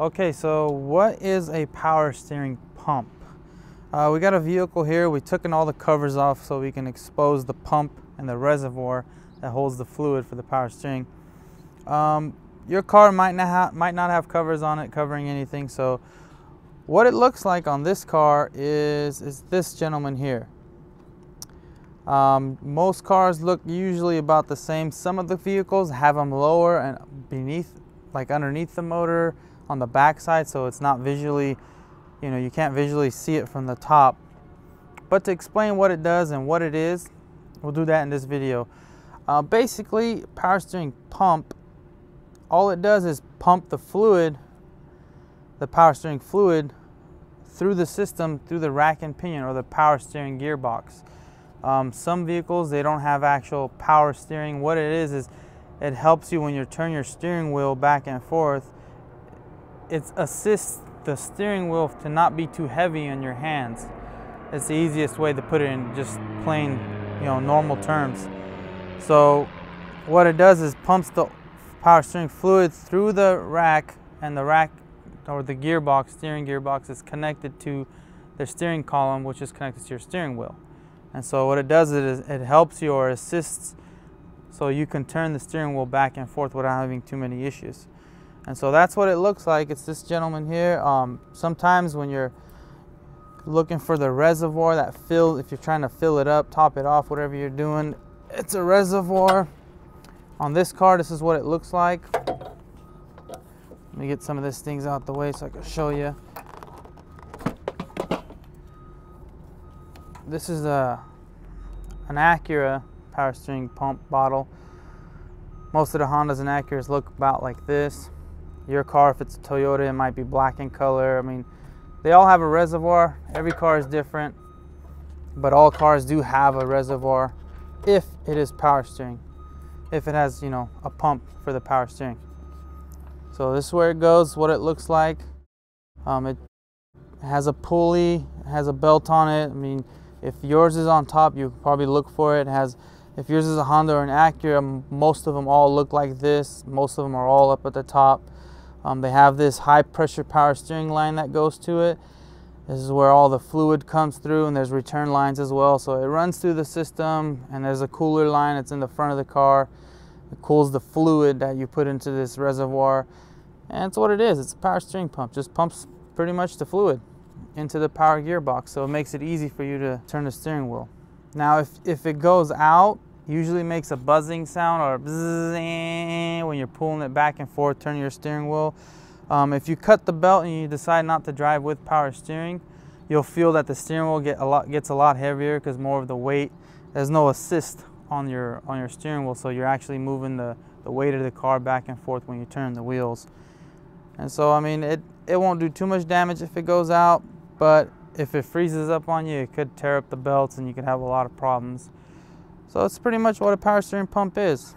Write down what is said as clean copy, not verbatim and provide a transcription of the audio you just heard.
Okay, so what is a power steering pump? We got a vehicle here. We took all the covers off so we can expose the pump and the reservoir that holds the fluid for the power steering. Your car might not have covers on it covering anything. So what it looks like on this car is this gentleman here. Most cars look usually about the same. Some of the vehicles have them lower and beneath, like underneath the motor on the back side, so it's not visually, you can't visually see it from the top. But to explain what it does and what it is, we'll do that in this video. Basically, power steering pump, all it does is pump the fluid, the power steering fluid, through the system, through the rack and pinion or the power steering gearbox. Some vehicles, they don't have actual power steering. What it is it helps you when you turn your steering wheel back and forth. It assists the steering wheel to not be too heavy on your hands. It's the easiest way to put it in just plain, normal terms. So what it does is pumps the power steering fluid through the rack, and the rack or the gearbox, steering gearbox, is connected to the steering column, which is connected to your steering wheel. And so what it does is it helps you or assists so you can turn the steering wheel back and forth without having too many issues. And so that's what it looks like. It's this gentleman here. Sometimes when you're looking for the reservoir that fills, if you're trying to fill it up, top it off, whatever you're doing, it's a reservoir. On this car, this is what it looks like. Let me get some of these things out the way so I can show you. This is an Acura power steering pump bottle. Most of the Hondas and Acuras look about like this. Your car, if it's a Toyota, it might be black in color. I mean, they all have a reservoir. Every car is different, but all cars do have a reservoir if it is power steering, if it has, a pump for the power steering. So this is where it goes, what it looks like. It has a pulley, it has a belt on it. I mean, if yours is on top, you probably look for it. If yours is a Honda or an Acura, most of them all look like this. Most of them are all up at the top. They have this high pressure power steering line that goes to it. This is where all the fluid comes through, and there's return lines as well. So it runs through the system, and there's a cooler line that's in the front of the car. It cools the fluid that you put into this reservoir. And it's what it is. It's a power steering pump. Just pumps pretty much the fluid into the power gearbox. So it makes it easy for you to turn the steering wheel. Now, if it goes out, usually makes a buzzing sound or bzzz when you're pulling it back and forth, turning your steering wheel. If you cut the belt and you decide not to drive with power steering, you'll feel that the steering wheel gets a lot heavier because more of the weight. There's no assist on your steering wheel, so you're actually moving the weight of the car back and forth when you turn the wheels. And so, I mean, it won't do too much damage if it goes out, but if it freezes up on you, it could tear up the belts and you could have a lot of problems. So it's pretty much what a power steering pump is.